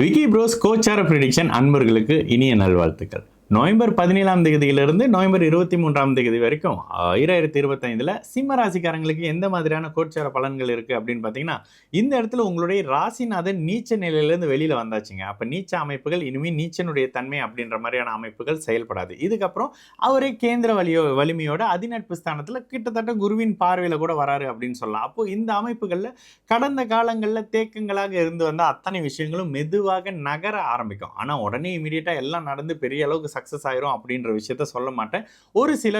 Vicky pros கோச்சார prediction அன்பர்களுக்கு இனிய நல்வாழ்த்துக்கள். நவம்பர் 17ஆம் தேதியிலிருந்து நவம்பர் 23ஆம் தேதி வரைக்கும் 2025 சிம்ம ராசிக்காரங்களுக்கு எந்த மாதிரியான கோச்சார பலன்கள் இருக்கு அப்படின்னு பார்த்தீங்கன்னா, இந்த இடத்துல உங்களுடைய ராசிநாதன் நீச்ச நிலையிலேருந்து வெளியில வந்தாச்சுங்க. அப்ப நீச்ச அமைப்புகள் இனிமே நீச்சனுடைய தன்மை அப்படின்ற மாதிரியான அமைப்புகள் செயல்படாது. இதுக்கப்புறம் அவரே கேந்திர வலிமையோட அதிநட்பு ஸ்தானத்துல கிட்டத்தட்ட குருவின் பார்வையில கூட வராரு அப்படின்னு சொல்லலாம். அப்போ இந்த அமைப்புகள்ல கடந்த காலங்களில் தேக்கங்களாக இருந்து வந்த அத்தனை விஷயங்களும் மெதுவாக நகர ஆரம்பிக்கும். ஆனால் உடனே இமீடியட்டாக எல்லாம் நடந்து பெரிய அளவுக்கு சக்ஸஸ் ஆயிரும் அப்படின்ற விஷயத்த சொல்ல மாட்டேன். ஒரு சில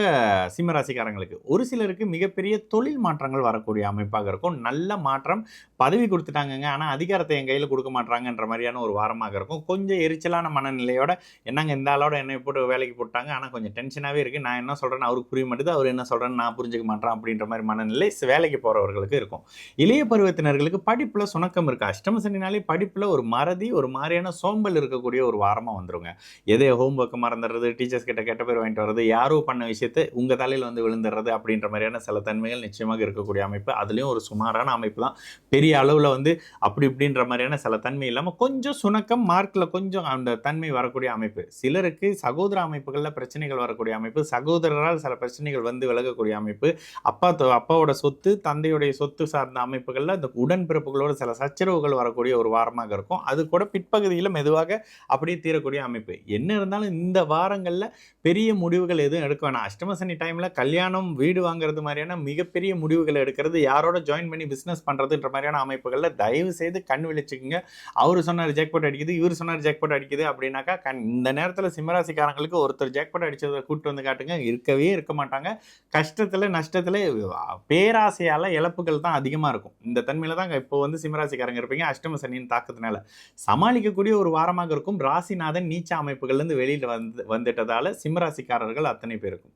சிம்மராசிக்காரங்களுக்கு ஒரு சிலருக்கு மிகப்பெரிய தொழில் மாற்றங்கள் வரக்கூடிய அமைப்பாக இருக்கும். நல்ல மாற்றம், பதவி கொடுத்துட்டாங்கங்க, ஆனால் அதிகாரத்தை என் கையில் கொடுக்க மாட்டாங்கன்ற மாதிரியான ஒரு வாரமாக இருக்கும். கொஞ்சம் எரிச்சலான மனநிலையோட என்னங்க இந்த ஆளோட என்னை போட்டு வேலைக்கு போட்டாங்க, ஆனால் கொஞ்சம் டென்ஷனாகவே இருக்குது, நான் என்ன சொல்கிறேன்னு அவருக்கு புரிய மாட்டேது, அவர் என்ன சொல்கிறேன்னு நான் புரிஞ்சுக்க மாட்டேன் அப்படின்ற மாதிரி மனநிலை வேலைக்கு போகிறவர்களுக்கு இருக்கும். இளைய பருவத்தினர்களுக்கு படிப்புல சுணக்கம் இருக்கு. அஷ்டம சனினாலே படிப்புல ஒரு மறதி, ஒரு மாதிரியான சோம்பல் இருக்கக்கூடிய ஒரு வாரமா வந்துருங்க. எதே ஹோம் ஒர்க் மறந்துடுறது, டீச்சர்ஸ் கிட்ட கெட்ட பேர் வாங்கிட்டு வர்றது, யாரோ பண்ண விஷயத்தை உங்க தலையில் வந்து விழுந்துடுறது அப்படின்ற மாதிரியான சில தன்மைகள் நிச்சயமாக இருக்கக்கூடிய அமைப்பு. அதுலேயும் ஒரு சுமாரான அமைப்பு தான். பெரிய அளவில் வந்து அப்படி இப்படின்ற மாதிரியான சில தன்மை இல்லாமல் கொஞ்சம் சுணக்கம், மார்க்கில் கொஞ்சம் அந்த தன்மை வரக்கூடிய அமைப்பு. சிலருக்கு சகோதர அமைப்புகளில் பிரச்சனைகள் வரக்கூடிய அமைப்பு, சகோதரரால் சில பிரச்சனைகள் வந்து விலகக்கூடிய அமைப்பு, அப்பாவோட சொத்து, தந்தையுடைய சொத்து சார்ந்த அமைப்புகளில் இந்த உடன்பிறப்புகளோட சில சச்சரவுகள் வரக்கூடிய ஒரு வாரமாக இருக்கும். அது கூட பிற்பகுதியில் மெதுவாக அப்படியே தீரக்கூடிய அமைப்பு. என்ன இருந்தாலும் இந்த வாரங்களில் பெரிய முடிவுகள் எதுவும் எடுக்க வேணாம். அஷ்டம சனி டைமில் கல்யாணம், வீடு வாங்குறது மாதிரியான மிகப்பெரிய முடிவுகளை எடுக்கிறது, யாரோட ஜாயின் பண்ணி பிஸ்னஸ் பண்ணுறதுன்ற மாதிரியான அமைப்புகளில் தயவு செய்து கண் விழிச்சுக்குங்க. அவர் சொன்னார் ஜாக்பாட் அடிக்குது, இவர் சொன்னார் ஜாக்பாட் அடிக்குது அப்படின்னாக்கா இந்த நேரத்தில் சிம்மராசிக்காரங்களுக்கு ஒருத்தர் ஜாக்பாட் அடிச்சதை கூப்பிட்டு வந்து காட்டுங்க, இருக்கவே இருக்க மாட்டாங்க. கஷ்டத்தில் நஷ்டத்தில் பேராசையால் இழப்புகள் தான் அதிகமாக இருக்கும். இந்த தன்மையில் தான் இப்போ வந்து சிம்மராசிக்காரங்க இருப்பீங்க. அஷ்டம சனியின் தாக்கத்தினால சமாளிக்கக்கூடிய ஒரு வாரமாக இருக்கும். ராசிநாதன் நீச்ச அமைப்புகள்லேருந்து வெளியில் வந்துட்டதால சிம்மராசிக்காரர்கள் அத்தனை பேருக்கும்